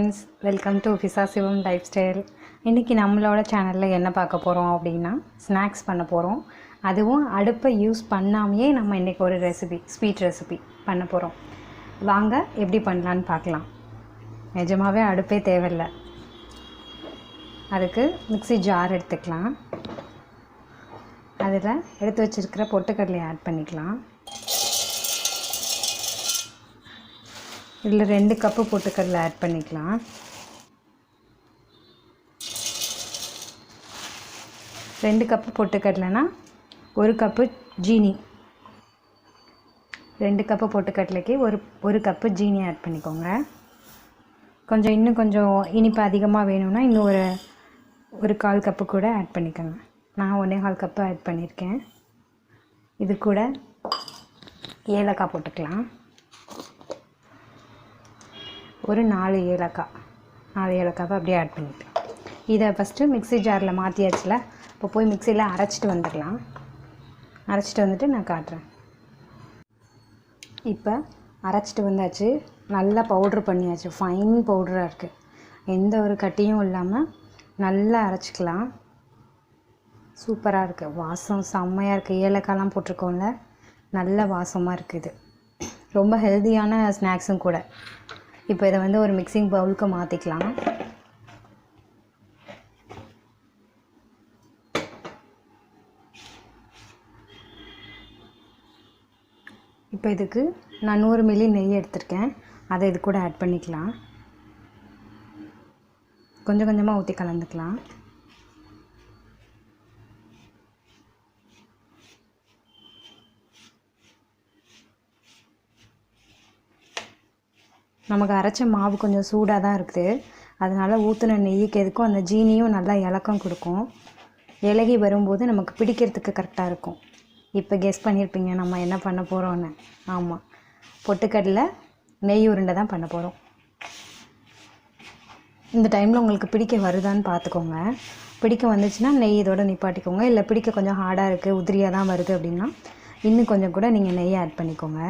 Friends, welcome to Fiza Shivam lifestyle. இன்றைக்கி நம்மளோட சேனலில் என்ன பார்க்க போகிறோம் அப்படின்னா, ஸ்நாக்ஸ் பண்ண போகிறோம். அதுவும் அடுப்பை யூஸ் பண்ணாமையே நம்ம இன்றைக்கி ஒரு ஸ்வீட் ரெசிபி பண்ண போகிறோம். வாங்க எப்படி பண்ணலான்னு பார்க்கலாம். நிஜமாகவே அடுப்பே தேவையில்லை. அதுக்கு மிக்ஸி ஜார் எடுத்துக்கலாம். அதில் எடுத்து வச்சுருக்கிற பொட்டுக்கடலையை ஆட் பண்ணிக்கலாம். இதில் 2 கப்பு பொட்டுக்கடலை ஆட் பண்ணிக்கலாம். 2 கப்பு பொட்டுக்கடலைனா 1 கப்பு ஜீனி. 2 கப்பு பொட்டுக்கடலைக்கு ஒரு கப்பு ஜீனி ஆட் பண்ணிக்கோங்க. இன்னும் கொஞ்சம் இனிப்பு அதிகமாக வேணும்னா இன்னும் ஒரு 1/4 கப்பு கூட ஆட் பண்ணிக்கோங்க. நான் 1/4 கப்பு ஆட் பண்ணியிருக்கேன். இது கூட ஏலக்காய் போட்டுக்கலாம். ஒரு 4 ஏலக்காவை அப்படியே ஆட் பண்ணிக்கலாம். இதை ஃபஸ்ட்டு மிக்ஸி ஜாரில் மாற்றியாச்சுல, இப்போ போய் மிக்சியில் அரைச்சிட்டு வந்துடலாம். அரைச்சிட்டு வந்துட்டு நான் காட்டுறேன். இப்போ அரைச்சிட்டு வந்தாச்சு. நல்லா பவுட்ரு பண்ணியாச்சு. ஃபைன் பவுடராக இருக்குது. எந்த ஒரு கட்டியும் இல்லாமல் நல்லா அரைச்சிக்கலாம். சூப்பராக இருக்குது. வாசம் செம்மையாக இருக்குது. ஏலக்காய்லாம் போட்டிருக்கோம்ல, நல்ல வாசமாக இருக்குது. ரொம்ப ஹெல்த்தியான ஸ்நாக்ஸும் கூட. இப்போ இதை ஒரு மிக்சிங் பவுலுக்கு மாற்றிக்கலாம். இப்போ இதுக்கு நான் 100 மில்லி நெய் எடுத்திருக்கேன். அதை இது கூட ஆட் பண்ணிக்கலாம். கொஞ்சம் கொஞ்சமாக ஊற்றி கலந்துக்கலாம். நமக்கு அரைச்ச மாவு கொஞ்சம் சூடாக தான் இருக்குது. அதனால் ஊற்றின நெய்யுக்கு எதுக்கும் அந்த ஜீனியும் நல்லா இலக்கம் கொடுக்கும். இலகி வரும்போது நமக்கு பிடிக்கிறதுக்கு கரெக்டாக இருக்கும். இப்போ கெஸ் பண்ணியிருப்பீங்க நம்ம என்ன பண்ண போகிறோன்னு. ஆமாம், பொட்டுக்கடலை நெய் உருண்டை தான் பண்ண போகிறோம். இந்த டைமில் உங்களுக்கு பிடிக்க வருதான்னு பார்த்துக்கோங்க. பிடிக்க வந்துச்சுன்னா நெய் இதோட நிப்பாட்டிக்கோங்க. இல்லை பிடிக்க கொஞ்சம் ஹார்டாக இருக்குது, உதிரியாக தான் வருது அப்படின்னா இன்னும் கொஞ்சம் கூட நீங்கள் நெய் ஆட் பண்ணிக்கோங்க.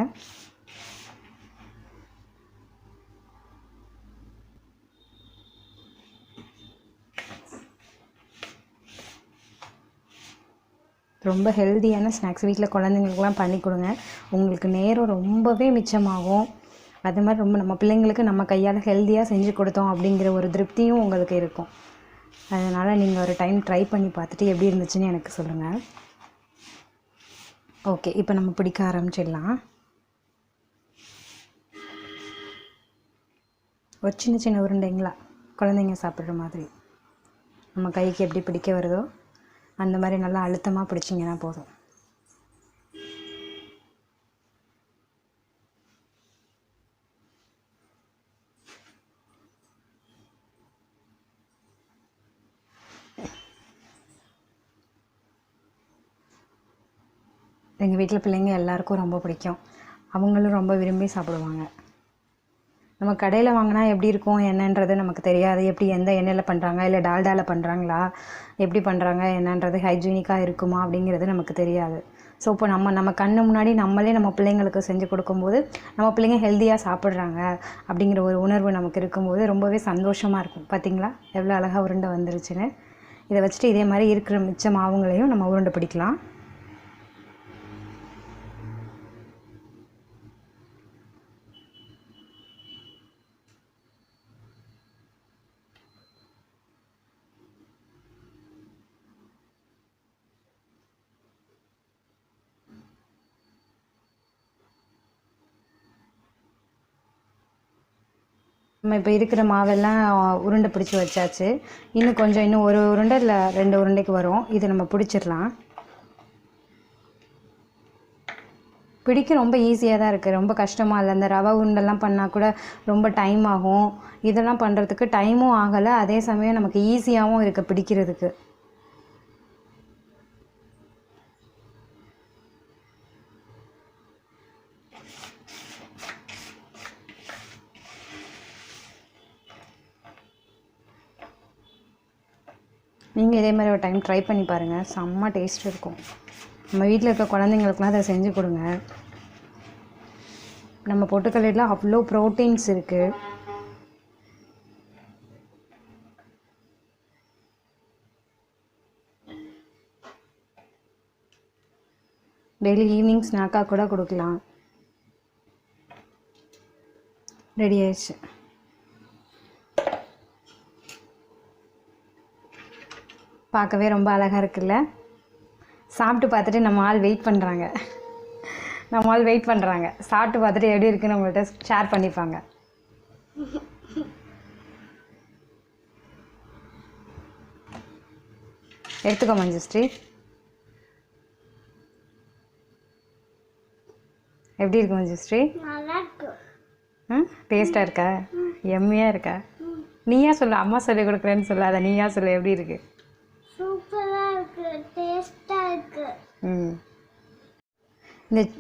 ரொம்ப ஹெல்த்தியான ஸ்நாக்ஸ் வீட்டில் குழந்தைங்களுக்குலாம் பண்ணி கொடுங்க. உங்களுக்கு நேரம் ரொம்பவே மிச்சமாகும். அது மாதிரி நம்ம பிள்ளைங்களுக்கு நம்ம கையால் ஹெல்த்தியாக செஞ்சு கொடுத்தோம் அப்படிங்கிற ஒரு திருப்தியும் உங்களுக்கு இருக்கும். அதனால் நீங்கள் ஒரு டைம் ட்ரை பண்ணி பார்த்துட்டு எப்படி இருந்துச்சுன்னு எனக்கு சொல்லுங்கள். ஓகே, இப்போ நம்ம பிடிக்க ஆரம்பிச்சிடலாம். ஒரு சின்ன சின்ன உருண்டைங்களா குழந்தைங்க சாப்பிட்ற மாதிரி நம்ம கைக்கு எப்படி பிடிக்க வருதோ அந்த மாதிரி நல்லா அழுத்தமாக பிடிச்சிங்கன்னா போதும். எங்கள் வீட்டில் பிள்ளைங்க எல்லாருக்கும் ரொம்ப பிடிக்கும். அவங்களும் ரொம்ப விரும்பி சாப்பிடுவாங்க. நம்ம கடையில் வாங்கினா எப்படி இருக்கும் என்னன்றது நமக்கு தெரியாது. எப்படி எந்த எண்ணெயில் பண்ணுறாங்க, இல்லை டால்டாவில் பண்ணுறாங்களா, எப்படி பண்ணுறாங்க என்னன்றது ஹைஜீனிக்காக இருக்குமா அப்படிங்கிறது நமக்கு தெரியாது. ஸோ இப்போ நம்ம கண்ணு முன்னாடி நம்மளே நம்ம பிள்ளைங்களுக்கு செஞ்சு கொடுக்கும்போது நம்ம பிள்ளைங்க ஹெல்த்தியாக சாப்பிட்றாங்க அப்படிங்கிற ஒரு உணர்வு நமக்கு இருக்கும்போது ரொம்பவே சந்தோஷமாக இருக்கும். பார்த்திங்களா எவ்வளோ அழகாக உருண்டை வந்துருச்சுன்னு. இதை வச்சுட்டு இதே மாதிரி இருக்கிற மிச்ச மாவுங்களையும் நம்ம உருண்டை பிடிக்கலாம். நம்ம இப்போ இருக்கிற மாவெல்லாம் உருண்டை பிடிச்சி வச்சாச்சு. இன்னும் ஒரு உருண்டை இல்லை 2 உருண்டைக்கு வரும். இதை நம்ம பிடிச்சிடலாம். பிடிக்க ரொம்ப ஈஸியாக தான் இருக்குது. ரொம்ப கஷ்டமாக இல்லை. இந்த ரவை உருண்டெல்லாம் பண்ணால் கூட ரொம்ப டைம் ஆகும். இதெல்லாம் பண்ணுறதுக்கு டைமும் ஆகலை, அதே சமயம் நமக்கு ஈஸியாகவும் இருக்குது பிடிக்கிறதுக்கு. நீங்கள் இதே மாதிரி ஒரு டைம் ட்ரை பண்ணி பாருங்கள். செம்ம டேஸ்ட் இருக்கும். நம்ம வீட்டில் இருக்க குழந்தைங்களுக்குலாம் அதை செஞ்சு கொடுங்க. நம்ம பொட்டுக்கடலையில் அவ்வளோ ப்ரோட்டீன்ஸ் இருக்குது. டெய்லி ஈவினிங் ஸ்நாக்காக கூட கொடுக்கலாம். ரெடி ஆயிடுச்சு. பார்க்கவே ரொம்ப அழகாக இருக்குல்ல. சாப்பிட்டு பார்த்துட்டு நம்ம ஆள் வெயிட் பண்ணுறாங்க. சாப்பிட்டு பார்த்துட்டு எப்படி இருக்குன்னு நம்மள்ட்ட ஷேர் பண்ணிப்பாங்க. எடுத்துக்கோ மஞ்சுஸ்ரீ. எப்படி இருக்கு மஞ்சுஸ்ரீ? டேஸ்ட்டாக இருக்கா? எம்மியாக இருக்கா? நீயா சொல்லு, அம்மா சொல்லி கொடுக்குறேன்னு சொல்லாத, நீயா சொல்லு எப்படி இருக்கு? சூப்பராக இருக்கு, டேஸ்ட்டாக இருக்கு.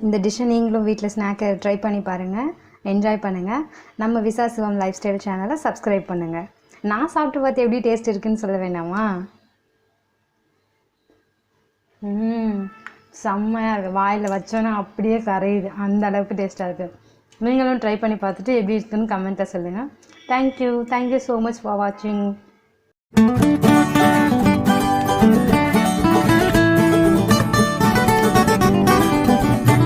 இந்த டிஷ்ஷை நீங்களும் வீட்டில் ஸ்நாக்கை ட்ரை பண்ணி பாருங்கள், என்ஜாய் பண்ணுங்கள். நம்ம விசா சிவம் லைஃப் ஸ்டைல் சேனலை சப்ஸ்கிரைப் பண்ணுங்கள். நான் சாப்பிட்டு பார்த்து எப்படி டேஸ்ட் இருக்குன்னு சொல்ல வேண்டாமா? செம்மையாக இருக்குது. வாயில் வச்சோன்னா அப்படியே கரையுது, அந்த அளவுக்கு டேஸ்ட்டாக இருக்குது. நீங்களும் ட்ரை பண்ணி பார்த்துட்டு எப்படி இருக்குன்னு கமெண்ட்டில் சொல்லுங்கள். தேங்க்யூ ஸோ மச் ஃபார் வாட்சிங்.